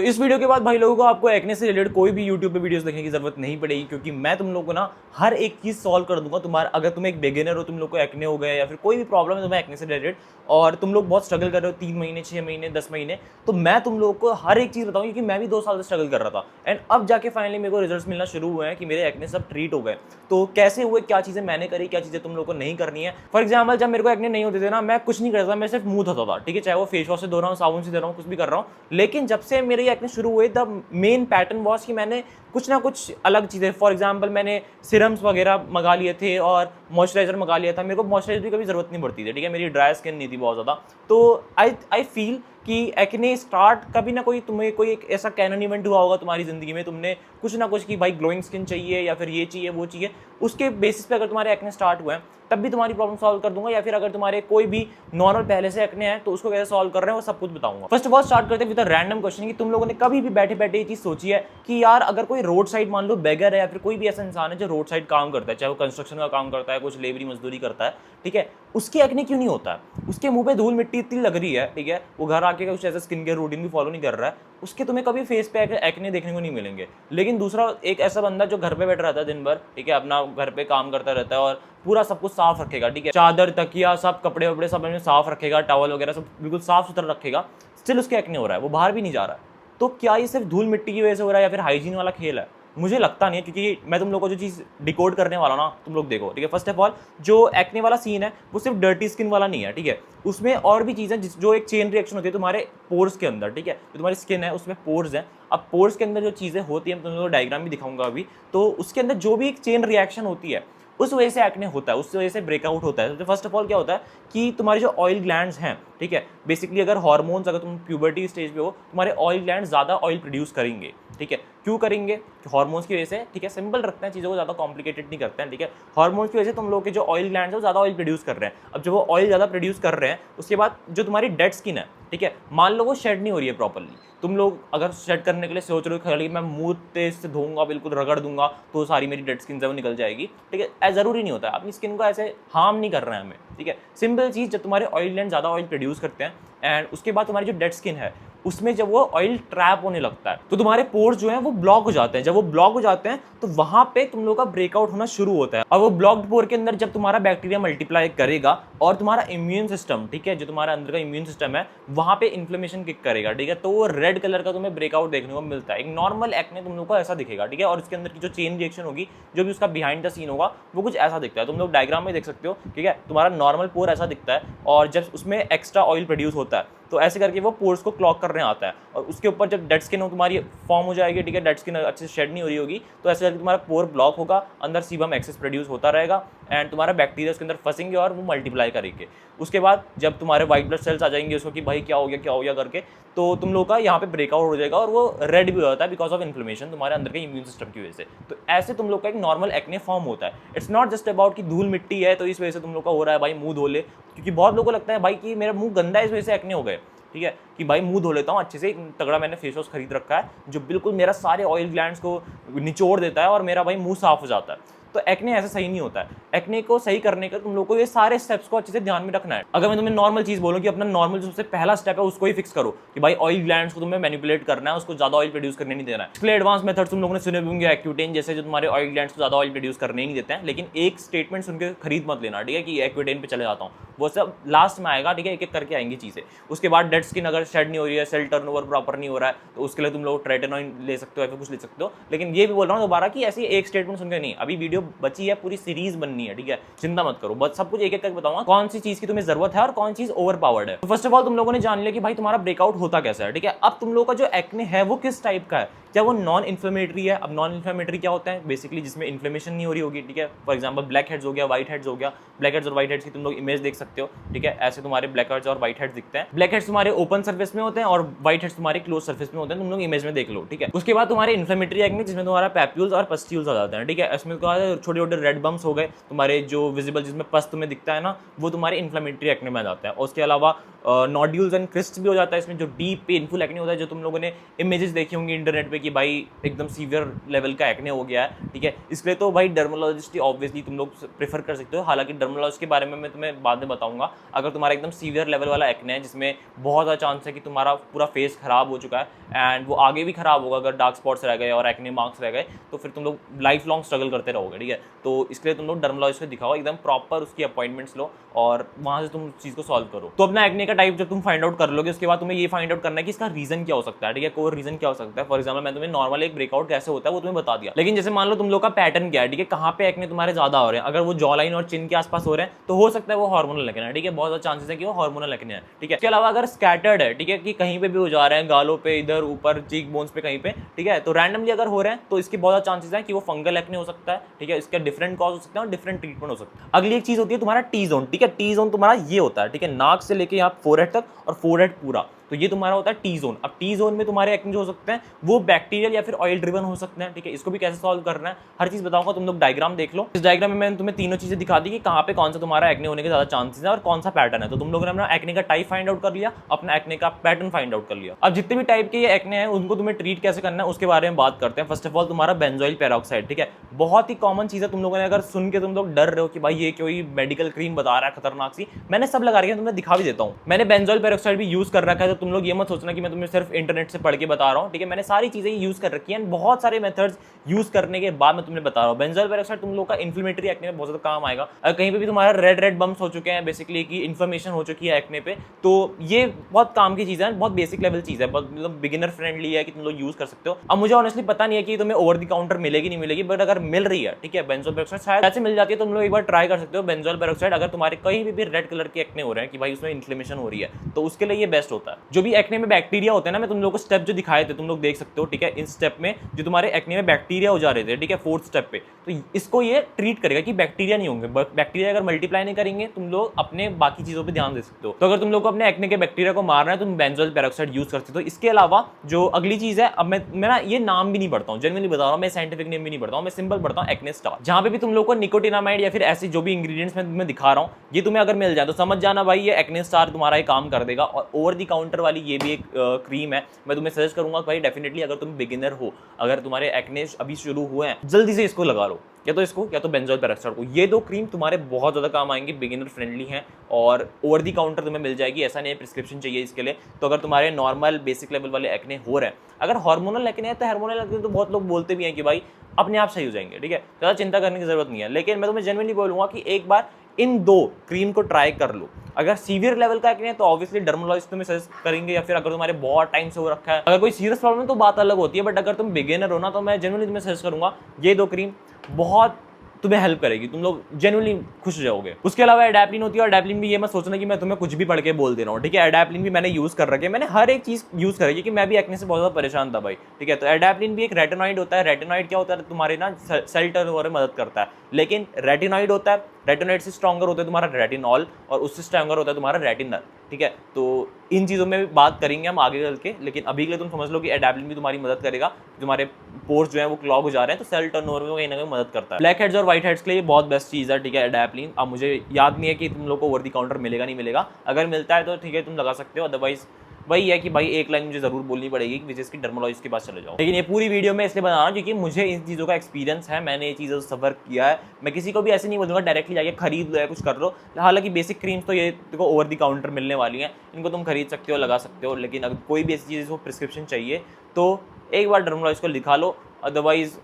तो इस वीडियो के बाद भाई लोगों को आपको एक्ने से रिलेटेड कोई भी यूट्यूब पे वीडियोस देखने की जरूरत नहीं पड़ेगी, क्योंकि मैं तुम लोगों को ना हर एक चीज सॉल्व कर दूंगा। तुम्हारा अगर तुम एक बिगिनर हो, तुम लोग को एक्ने हो गया या फिर कोई भी प्रॉब्लम है तुम्हें एक्ने से रिलेटेड, और तुम लोग बहुत स्ट्रगल कर रहे हो 3 महीने 6 महीने 10 महीने, तो मैं तुम लोगों को हर एक चीज बताऊंगी, क्योंकि मैं भी 2 साल से स्ट्रगल कर रहा था एंड अब जाके फाइनली मेरे को रिजल्ट्स मिलना शुरू हुए हैं कि मेरे एक्ने सब ट्रीट हो गए। तो कैसे हुए, क्या चीजें मैंने करी, क्या चीजें तुम लोग को नहीं करनी है। फॉर एग्जाम्पल, जब मेरे को एक्ने नहीं होते थे ना, मैं कुछ नहीं करता, मैं सिर्फ मुंह धोता था, ठीक है, चाहे वो फेस वॉश से धो रहा हूँ, साबुन से धो रहा हूँ, कुछ भी कर रहा हूँ। लेकिन जब से मेरे एक्ने शुरू हुए, द मेन पैटर्न वॉश कि मैंने कुछ ना कुछ अलग चीज़ें, फॉर एग्जांपल मैंने सिरम्स वगैरह मंगा लिए थे और मॉइस्चराइजर मंगा लिया था। मेरे को मॉइस्चराइजर की कभी ज़रूरत नहीं पड़ती थी, ठीक है, मेरी ड्राई स्किन नहीं थी बहुत ज़्यादा। तो आई फील कि एक्ने स्टार्ट कभी ना कोई, तुम्हें कोई एक ऐसा कैनन इवेंट हुआ होगा तुम्हारी ज़िंदगी में, तुमने कुछ ना कुछ कि भाई ग्लोइंग स्किन चाहिए या फिर ये चाहिए वो चाहिए, उसके बेसिस पे अगर तुम्हारे एक्ने स्टार्ट हुए हैं तब भी तुम्हारी प्रॉब्लम सॉल्व कर दूंगा। या फिर अगर तुम्हारे कोई भी नॉर्मल पहले से एक्ने है तो उसको कैसे सॉल्व कर रहे हैं वो सब कुछ बताऊंगा। फर्स्ट ऑफ ऑल स्टार्ट करते हैं विद अ रैंडम क्वेश्चन कि तुम लोगों ने कभी भी बैठे बैठे ये चीज सोची है कि यार अगर कोई रोड साइड, मान लो बेगर है या फिर कोई भी ऐसा इंसान है जो रोड साइड काम करता है, चाहे वो कंस्ट्रक्शन का काम करता है, कुछ लेबरी मजदूरी करता है, ठीक है, उसके एक्ने क्यों नहीं होता है? उसके मुंह पे धूल मिट्टी इतनी लग रही है, ठीक है, वो घर आके कुछ ऐसा स्किन केयर रूटीन भी फॉलो नहीं कर रहा है, उसके तुम्हें कभी फेस पे एक्ने देखने को नहीं मिलेंगे। लेकिन दूसरा एक ऐसा बंदा जो घर पे बैठा रहता है दिन भर, ठीक है, अपना घर पे काम करता रहता है और पूरा सब कुछ साफ रखेगा, ठीक है, चादर तकिया सब कपड़े वपड़े सब में साफ रखेगा, टॉवल वगैरह सब बिल्कुल साफ सुथरा रखेगा, स्टिल उसके एक्ने हो रहा है, वो बाहर भी नहीं जा रहा है। तो क्या ये सिर्फ धूल मिट्टी की वजह से हो रहा है या फिर हाइजीन वाला खेल है? मुझे लगता नहीं है, क्योंकि मैं तुम लोग को जो चीज़ डिकोड करने वाला ना, तुम लोग देखो, ठीक है। फर्स्ट ऑफ ऑल जो एक्ने वाला सीन है वो सिर्फ डर्टी स्किन वाला नहीं है, ठीक है, उसमें और भी चीज़ें जो एक चेन रिएक्शन होती है तुम्हारे पोर्स के अंदर, ठीक है, जो तुम्हारी स्किन है उसमें पोर्स हैं। अब पोर्स के अंदर जो चीज़ें होती हैं, मैं तुम लोगों को डायग्राम भी दिखाऊंगा अभी, तो उसके अंदर जो भी एक चेन रिएक्शन होती है उस वजह से एक्ने होता है, उस वजह से ब्रेकआउट होता है। तो फर्स्ट ऑफ ऑल क्या होता है कि तुम्हारे जो ऑयल ग्लैंड्स हैं, ठीक है, बेसिकली अगर हार्मोन्स, अगर तुम प्यूबर्टी स्टेज पे हो, तुम्हारे ऑयल ग्लैंड ज़्यादा ऑयल प्रोड्यूस करेंगे, ठीक है। क्यों करेंगे? हार्मोन्स की वजह से, ठीक है, सिंपल रखते हैं चीज़ों को, ज़्यादा कॉम्प्लिकेटेड नहीं करते हैं, ठीक है। हार्मोन्स की वजह से तुम लोग के जो ऑयल ग्लैंड्स है वो ज़्यादा ऑयल प्रोड्यूस कर रहे हैं। अब जब वो ऑयल ज़्यादा प्रोड्यूस कर रहे हैं, उसके बाद जो तुम्हारी डेड स्किन है, ठीक है, मान लो वो शेड नहीं हो रही है प्रॉपरली, तुम लोग अगर शेड करने के लिए सोच रहे हो खाली मैं मुंह तेज से धोऊंगा, बिल्कुल रगड़ दूंगा तो सारी मेरी डेड स्किन से वो निकल जाएगी, ठीक है, ऐसा जरूरी नहीं होता है। अपनी स्किन को ऐसे हार्म नहीं कर रहे हैं हमें, ठीक है। सिंपल चीज़, जब तुम्हारे ऑयल ग्लैंड ज़्यादा ऑयल प्रोड्यूस करते हैं एंड उसके बाद तुम्हारी जो डेड स्किन है उसमें जब वो ऑयल ट्रैप होने लगता है तो तुम्हारे पोर्स जो हैं वो ब्लॉक हो जाते हैं। जब वो ब्लॉक हो जाते हैं तो वहां पे तुम लोग का ब्रेकआउट होना शुरू होता है। और वो ब्लॉक्ड पोर के अंदर जब तुम्हारा बैक्टीरिया मल्टीप्लाई करेगा और तुम्हारा इम्यून सिस्टम, ठीक है, जो तुम्हारा अंदर का इम्यून सिस्टम है वहां पे इन्फ्लेमेशन किक करेगा, ठीक है, तो वो रेड कलर का तुम्हें ब्रेकआउट देखने को मिलता है। एक नॉर्मल एक्ने तुम लोग को ऐसा दिखेगा, ठीक है, और इसके अंदर की जो चेन रिएक्शन होगी, जो भी उसका बिहाइंड द सीन होगा, वो कुछ ऐसा दिखता है। तुम लोग डायग्राम में देख सकते हो, ठीक है, तुम्हारा नॉर्मल पोर ऐसा दिखता है और जब उसमें एक्स्ट्रा ऑयल प्रोड्यूस होता है तो ऐसे करके वो पोर्स को क्लॉग करने आता है और उसके ऊपर जब डेड स्किन तुम्हारी फॉर्म हो जाएगी, ठीक है, डेड स्किन अच्छे से शेड नहीं हो रही होगी, तो ऐसे करके तुम्हारा पोर ब्लॉक होगा, अंदर सीबम एक्सेस प्रोड्यूस होता रहेगा एंड तुम्हारा बैक्टीरिया उसके अंदर फंसेंगे और वो मल्टीप्लाई करेंगे। उसके बाद जब तुम्हारे व्हाइट ब्लड सेल्स आ जाएंगे उसको कि भाई क्या हो गया करके, तो तुम लोग का यहाँ पे ब्रेकआउट हो जाएगा और वो रेड भी हो जाता है बिकॉज ऑफ इन्फ्लेमेशन तुम्हारे अंदर के इम्यून सिस्टम की वजह से। तो ऐसे तुम लोग का एक नॉर्मल एक्ने फॉर्म होता है। इट्स नॉट जस्ट अबाउट कि धूल मिट्टी है तो इस वजह से तुम लोग का हो रहा है, भाई मुंह धो ले, क्योंकि बहुत लोगों को लगता है भाई कि मेरा मुंह गंदा है इस वजह से एक्ने हो गए, ठीक है, कि भाई मुंह धो लेता हूँ अच्छे से, तगड़ा मैंने फेस वॉश खरीद रखा है जो बिल्कुल मेरा सारे ऑयल ग्लैंड्स को निचोड़ देता है और मेरा भाई मुंह साफ हो जाता है। तो एक्ने ऐसा सही नहीं होता है। एक्ने को सही करने का तुम लोग को ये सारे स्टेप्स को अच्छे से ध्यान में रखना है। अगर मैं तुम्हें नॉर्मल चीज बोलूं कि अपना नॉर्मल जो सबसे पहला स्टेप है उसको ही फिक्स करो कि भाई ऑयल ग्लैंड्स को तुम्हें मैनिपुलेट करना है, उसको ज्यादा ऑयल प्रोड्यूस करने नहीं देना है। इसके लिए एडवांस मेथड्स तुम लोगों ने सुने होंगे, एक्यूटेन जैसे, जो तुम्हारे ऑयल ग्लैंड्स को ज्यादा ऑयल प्रोड्यूस करने नहीं देते हैं। लेकिन एक स्टेटमेंट सुन के खरीद मत लेना, ठीक है, कि एक्यूटेन पे चले जाता हूँ, वो सब लास्ट में आएगा, ठीक है, एक एक करके आएंगी चीजें। उसके बाद डेड स्किन अगर शेड नहीं हो रही है, सेल टर्नओवर प्रॉपर नहीं हो रहा है, तो उसके लिए तुम लोग ट्रेटेनॉइन ले सकते हो या फिर कुछ ले सकते हो। लेकिन ये भी बोल रहा हूँ दोबारा कि ऐसी एक स्टेटमेंट सुनकर नहीं, अभी वीडियो बची है, पूरी सीरीज बननी है, ठीक है, चिंता मत करो, बस सब कुछ एक एक करके बताऊंगा कौन सी चीज की तुम्हें जरूरत है और कौन चीज ओवर पावर्ड है। तो फर्स्ट ऑफ ऑल तुम लोगों ने जान लिया कि भाई तुम्हारा ब्रेकआउट होता कैसा है, ठीक है। अब तुम लोगों का जो एक्ने है वो किस टाइप का है, क्या वो नॉन इन्फ्लेमेटरी है? अब नॉन इन्फ्लेमेटरी क्या होता है? बेसिकली जिसमें इन्फ्लेमेशन नहीं हो रही होगी, ठीक है, फॉर एग्जांपल ब्लैक हेड्स हो गया, व्हाइट हेड्स हो गया। ब्लैक हेड्स और व्हाइट हेड्स की तुम लोग इमेज देख सकते हो, ठीक है, ऐसे तुम्हारे ब्लैक हेड्स और व्हाइट हेड्स दिखते हैं। ब्लैक हेड्स तुम्हारे ओपन सर्फेस में होते हैं और व्हाइट हेड्स तुम्हारे क्लोज सर्फेस में होते हैं, तुम लोग इमेज में देख लो, ठीक है। उसके बाद तुम्हारे इन्फ्लेमेटरी एक्ने जिसमें तुम्हारा पैप्यूल्स और पस्ट्यूल्स आ जाते हैं, ठीक है, इसमें छोटे छोटे रेड बम्स हो गए तुम्हारे जो विजिबल, जिसमें पस तुम्हें दिखता है ना, वो तुम्हारे इन्फ्लेमेटरी एक्ने में आ जाता है। और उसके अलावा नोड्यूल्स एंड क्रिस्ट भी हो जाता है इसमें, जो डीप पेनफुल एक्ने होता है, जो तुम लोगों ने इमेजेस देखी होंगी इंटरनेट पे कि भाई एकदम सीवियर लेवल का एक्ने हो गया है, ठीक है। इसलिए तो भाई डर्मोलॉजिस्ट ही ऑब्वियसली तुम लोग प्रेफर कर सकते हो। हालांकि डर्मोलॉजिस्ट के बारे में मैं तुम्हें बाद में बताऊंगा। अगर तुम्हारा एकदम सीवियर लेवल वाला एक्ने है जिसमें बहुत ज़्यादा चांस है कि तुम्हारा पूरा फेस खराब हो चुका है एंड वो आगे भी खराब होगा, अगर डार्क स्पॉट्स रह गए और एक्ने मार्क्स रह गए तो फिर तुम लोग लाइफ लॉन्ग स्ट्रगल करते रहोगे, ठीक है। तो इसलिए तुम लोग डर्मोलॉजिस्ट को दिखाओ, एकदम प्रॉपर उसकी अपॉइंटमेंट्स लो और वहाँ से तुम उस चीज़ को सॉल्व करो। तो अपना एक्ने का टाइप जब तुम फाइंड आउट कर लोगे, उसके बाद तुम्हें ये फाइंड आउट करना है कि इसका रीजन क्या हो सकता है, ठीक है। कोई रीजन क्या हो सकता है। फॉर एग्जाम्पल मैं तुम्हें नॉर्मल एक ब्रेकआउट कैसे होता है वो तुम्हें बता दिया, लेकिन जैसे मान लो तुम लोग का पैटर्न क्या है, ठीक है, कहाँ पे एक्ने तुम्हारे ज्यादा हो रहे हैं। अगर वो जॉ लाइन और चिन के आसपास हो रहे हैं तो हो सकता है वो हार्मोनल एक्ने है, ठीक है। बहुत ज्यादा चांसेस है कि वो हार्मोनल एक्ने है, ठीक है। इसके अलावा अगर स्कैटर्ड है, ठीक है, कि कहीं पे भी हो जा रहे हैं, गालों पे, इधर ऊपर चीक बोन्स पे, कहीं पे, ठीक है, तो रैंडमली अगर हो रहे हैं तो इसके बहुत ज्यादा चांसेस है कि वो फंगल एक्ने हो सकता है, ठीक है। इसका डिफरेंट कॉज हो सकता है और डिफरेंट ट्रीटमेंट हो सकता है। अगली एक चीज होती है तुम्हारा टी जोन, ठीक है। टी जोन तुम्हारा ये होता है, ठीक है, नाक से लेके यहाँ फोरहेड तक और फोरहेड पूरा, तो ये तुम्हारा होता है टी जोन। अब टी जोन में तुम्हारे एक्ने जो हो सकते हैं वो बैक्टीरियल या फिर ऑयल ड्रिवन हो सकते हैं, ठीक है। इसको भी कैसे सॉल्व करना है हर चीज बताऊंगा, तुम लोग डायग्राम देख लो। इस डायग्राम में मैंने तुम्हें तीनों चीजें दिखा दी कि कहाँ पे कौन सा तुम्हारा एक्ने होने के ज्यादा चांसेस है और कौन सा पैटर्न है। तो तुम लोगों ने अपना एक्ने का टाइप फाइंड आउट कर लिया, अपना एक्ने का पैटर्न फाइंड आउट कर लिया। अब जितने भी टाइप के ये एक्ने हैं उनको तुम्हें ट्रीट कैसे करना है उसके बारे में बात करते हैं। फर्स्ट ऑफ ऑल तुम्हारा बेंजोइल पेरोक्साइड, ठीक है, बहुत ही कॉमन चीज है। तुम लोगों ने अगर सुन के तुम लोग डर रहे हो कि भाई ये कोई मेडिकल क्रीम बता रहा है खतरनाक सी, मैंने सब लगा रखी है, तुम्हें दिखा भी देता हूँ। मैंने बेंजोइल पेरोक्साइड भी यूज कर रखा है, तो तुम लोग ये मत सोचना कि मैं तुम्हें सिर्फ इंटरनेट से पढ़ के बता रहा हूँ, ठीक है। मैंने सारी चीजें यूज कर रखी हैं, बहुत सारे मेथड्स यूज करने के बाद मैं तुम्हें बता रहा हूँ। बेंजोइल पेरोक्साइड तुम लोग का इन्फ्लेमेटरी एक्ने में बहुत ज्यादा काम आएगा। अगर कहीं पे भी तुम्हारा रेड रेड बम्स हो चुके हैं, बेसिकली कि इन्फ्लेमेशन हो चुकी है एक्ने पे, तो ये बहुत काम की चीज है, बहुत बेसिक लेवल चीज है, बहुत मतलब बिगिनर फ्रेंडली है कि तुम लोग यूज कर सकते हो। अब मुझे ऑनेस्टली पता नहीं है कि तुम्हें ओवर द काउंटर मिलेगी नहीं मिलेगी, बट अगर मिल रही है, ठीक है, बेंजोइल पेरोक्साइड शायद ऐसे मिल जाती है, तुम लोग एक बार ट्राई कर सकते हो बेंजोइल पेरोक्साइड। अगर तुम्हारे कहीं भी रेड कलर के एक्ने हो रहे हैं कि भाई उसमें इन्फ्लेमेशन हो रही है, तो उसके लिए ये बेस्ट होता है। जो भी एक्ने में बैक्टीरिया होते हैं ना, मैं तुम लोग को स्टेप जो दिखाए थे तुम लोग देख सकते हो, ठीक है। इन स्टेप में जो तुम्हारे एक्ने में बैक्टीरिया हो जा रहे थे, ठीक है, फोर्थ स्टेप पे, तो इसको ये ट्रीट करेगा कि बैक्टीरिया नहीं होंगे। बैक्टीरिया अगर मल्टीप्लाई नहीं करेंगे, तुम लोग अपने बाकी चीजों पे ध्यान दे सकते हो। तो अगर तुम लोग को अपने एक्ने के बैक्टीरिया को मारना है तो तुम बेंजोइल पेरोक्साइड यूज कर सकते हो। इसके अलावा जो अगली चीज है, अब मैं ना ये नाम भी नहीं पढ़ता हूँ, जेन्युइनली बता रहा हूँ, मैं साइंटिफिक नेम भी नहीं पढ़ता हूँ, मैं सिंपल पढ़ता हूँ एक्ने स्टार। जहाँ पे भी तुम लोग को निकोटिनामाइड या फिर ऐसे जो भी इंग्रेडिएंट्स मैं तुम्हें दिखा रहा हूँ, ये तुम्हें अगर मिल जाए तो समझ जाना भाई ये एक्ने स्टार तुम्हारा ही काम कर देगा। और ओवर द काउंटर वाली ये भी एक क्रीम है, मैं तुम्हें सजेस्ट करूंगा भाई डेफिनेटली, अगर तुम बिगिनर हो, अगर तुम्हारे एक्ने अभी शुरू हुए हैं, जल्दी से इसको लगा लो, या तो इसको या तो बेंजोइल पेरोक्साइड को। ये दो क्रीम तुम्हारे बहुत ज़्यादा काम आएंगी, बिगिनर फ्रेंडली हैं और ओवर दी काउंटर तुम्हें मिल जाएगी। ऐसा नहीं है प्रिस्क्रिप्शन चाहिए इसके लिए। तो अगर तुम्हारे नॉर्मल बेसिक लेवल वाले एक्ने हो रहे हैं, अगर हार्मोनल एक्ने है तो हार्मोनल एक्ने तो बहुत लोग बोलते भी हैं कि भाई अपने आप सही हो जाएंगे, ठीक है, ज़्यादा चिंता करने की जरूरत नहीं है। लेकिन मैं तुम्हें जेन्युइनली बोलूँगा कि एक बार इन दो क्रीम को ट्राई कर लो। अगर सीवियर लेवल का एक्ने है तो ऑब्वियसली डर्मोलॉजिस्ट तुम्हें सजेस्ट करेंगे, या फिर अगर तुम्हारे बहुत टाइम से हो रखा है, अगर कोई सीरियस प्रॉब्लम है तो बात अलग होती है। बट अगर तुम बिगिनर हो ना, तो मैं जेन्युइनली तुम्हें सजेस्ट करूंगा ये दो क्रीम बहुत तुम्हें हेल्प करेगी, तुम लोग जेन्युइनली खुश हो जाओगे। उसके अलावा एडाप्लिन होती है, और एडाप्लिन भी ये मत सोचना कि मैं तुम्हें कुछ भी पढ़ के बोल दे रहा हूँ, ठीक है। एडाप्लिन भी मैंने यूज कर रखी है, मैंने हर एक चीज यूज कर रखी है कि मैं भी एक्ने से बहुत ज्यादा परेशान था भाई, ठीक है। तो एडाप्लिन भी एक रेटिनॉइड होता है। रेटिनॉइड क्या होता है, तुम्हारे ना सेल टर्नओवर में मदद करता है। लेकिन रेटिनॉइड होता है, रेटिनॉइड से स्ट्रॉन्गर होता है तुम्हारा रेटिनॉल, और उससे स्ट्रॉन्गर होता है तुम्हारा रेटिनल, ठीक है। तो इन चीज़ों में भी बात करेंगे हम आगे चल के, लेकिन अभी के लिए तुम समझ लो कि एडाप्लिन भी तुम्हारी मदद करेगा। तुम्हारे पोर्स जो है वो क्लॉग हो जा रहे हैं, तो सेल टर्नओवर में कहीं ना कहीं मदद करता है। ब्लैक हेड्स और व्हाइट हेड्स के लिए बहुत बेस्ट चीज़ है, ठीक है, एडाप्लिन। अब मुझे याद नहीं है कि तुम लोग को ओवर द काउंटर मिलेगा नहीं मिलेगा, अगर मिलता है तो ठीक है तुम लगा सकते हो, अदरवाइज वही है कि भाई एक लाइन मुझे जरूर बोलनी पड़ेगी कि जिसकी डर्मोलॉजिस्ट के पास चले जाओ। लेकिन ये पूरी वीडियो में इसलिए बना रहा हूँ क्योंकि मुझे इन चीज़ों का एक्सपीरियंस है, मैंने ये चीज़ें सफ़र किया है। मैं किसी को भी ऐसे नहीं बोलूँगा डायरेक्टली जाके खरीद लो या कुछ कर लो। हालांकि बेसिक क्रीम्स तो ये देखो ओवर द काउंटर मिलने वाली हैं, इनको तुम खरीद सकते हो, लगा सकते हो। लेकिन अगर कोई भी ऐसी चीज़ को प्रिस्क्रिप्शन चाहिए तो एक बार डर्मोलॉजिस्ट को लिखा लो, अदरवाइज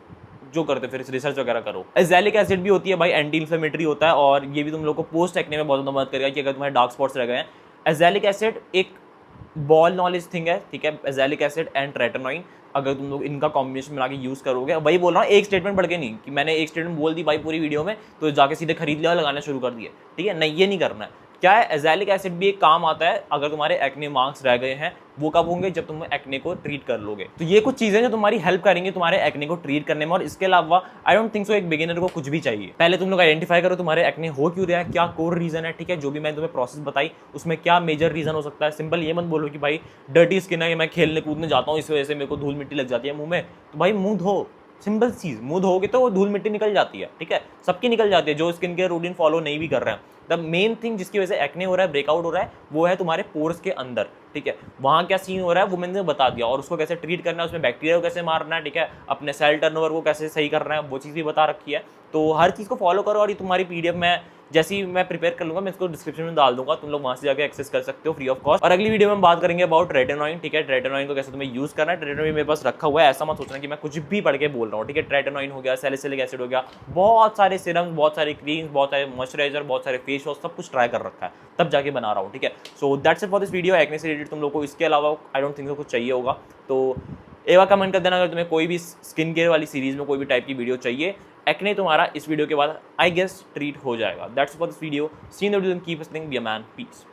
जो करते फिर रिसर्च वगैरह करो। एजेलिक एसिड भी होती है भाई, एंटी इन्फ्लेमेटरी होता है, और ये भी तुम लोग को पोस्ट एक्ने में बहुत ज़्यादा मदद करेगा कि अगर तुम्हारे डार्क स्पॉट्स रह गए हैं। एजेलिक एसिड एक बॉल नॉलेज थिंग है, ठीक है। एजेलिक एसिड एंड रेटिनॉइन, अगर तुम लोग इनका कॉम्बिनेशन बना के यूज़ करोगे, वही बोल रहा हूँ, एक स्टेटमेंट पढ़ के नहीं कि मैंने एक स्टेटमेंट बोल दी भाई पूरी वीडियो में तो जाके सीधे खरीद लिया और लगाना शुरू कर दिए, ठीक है, नहीं, ये नहीं करना है। क्या है, एजेलिक एसिड भी एक काम आता है अगर तुम्हारे एक्ने मार्क्स रह गए हैं। वो कब होंगे, जब तुम एक्ने को ट्रीट कर लोगे। तो ये कुछ चीजें जो तुम्हारी हेल्प करेंगी तुम्हारे एक्ने को ट्रीट करने में। और इसके अलावा आई डोंट थिंक सो एक बिगिनर को कुछ भी चाहिए, पहले तुम लोग आइडेंटिफाई करो तुम्हारे एक्ने हो क्यों रहा है, क्या कोर रीजन है, ठीक है। जो भी मैंने तुम्हें प्रोसेस बताई उसमें क्या मेजर रीजन हो सकता है। सिंपल ये मत बोलो कि भाई डर्टी स्किन है, मैं खेलने कूदने जाता हूँ इस वजह से मेरे को धूल मिट्टी लग जाती है मुंह में, तो भाई मुंह धो, सिंपल चीज़, मुँह धोगे तो वो धूल मिट्टी निकल जाती है, ठीक है, सबकी निकल जाती है जो स्किन केयर रूटीन फॉलो नहीं भी कर रहे हैं। द मेन थिंग जिसकी वजह से एक्ने हो रहा है, ब्रेकआउट हो रहा है, वो है तुम्हारे पोर्स के अंदर, ठीक है। वहाँ क्या सीन हो रहा है वो मैंने बता दिया, और उसको कैसे ट्रीट करना है, उसमें बैक्टीरिया को कैसे मारना है, ठीक है, अपने सेल टर्नओवर को कैसे सही करना है, वो चीज़ भी बता रखी है। तो हर चीज़ को फॉलो करो, और ये तुम्हारी पीडीएफ में जैसे ही मैं प्रिपेयर कर लूँगा मैं इसको डिस्क्रिप्शन में डाल दूँगा, तुम लोग वहाँ से जाकर एक्सेस कर सकते हो फ्री ऑफ कॉस्ट। और अगली वीडियो में हम बात करेंगे अबाउट रेटिनॉइन, ठीक है, रेटिनॉइन को कैसे तुम्हें यूज़ करना है। रेटिनॉइन मेरे पास रखा हुआ है, ऐसा मत सोचना कि मैं कुछ भी पढ़ के बोल रहा हूँ, ठीक है। रेटिनॉइन हो गया, सैलिसिलिक एसिड हो गया, बहुत सारे सिरम्स, बहुत सारे क्रीम्स, बहुत सारे मॉइस्चराइजर, बहुत सारे फेस वॉश, सब कुछ ट्राई कर रखा है, तब जाके बना रहा हूँ, ठीक है। So that's it for this video. Acne से रिलेटेड तुम लोग को इसके अलावा आई डोंट थिंक कुछ चाहिए होगा, तो एक बार कमेंट कर देना अगर तुम्हें कोई भी स्किन केयर वाली सीरीज में कोई भी टाइप की वीडियो चाहिए। एक्ने तुम्हारा इस वीडियो के बाद आई गेस ट्रीट हो जाएगा। That's for this video. See you in the video, keep listening, be a man, piece.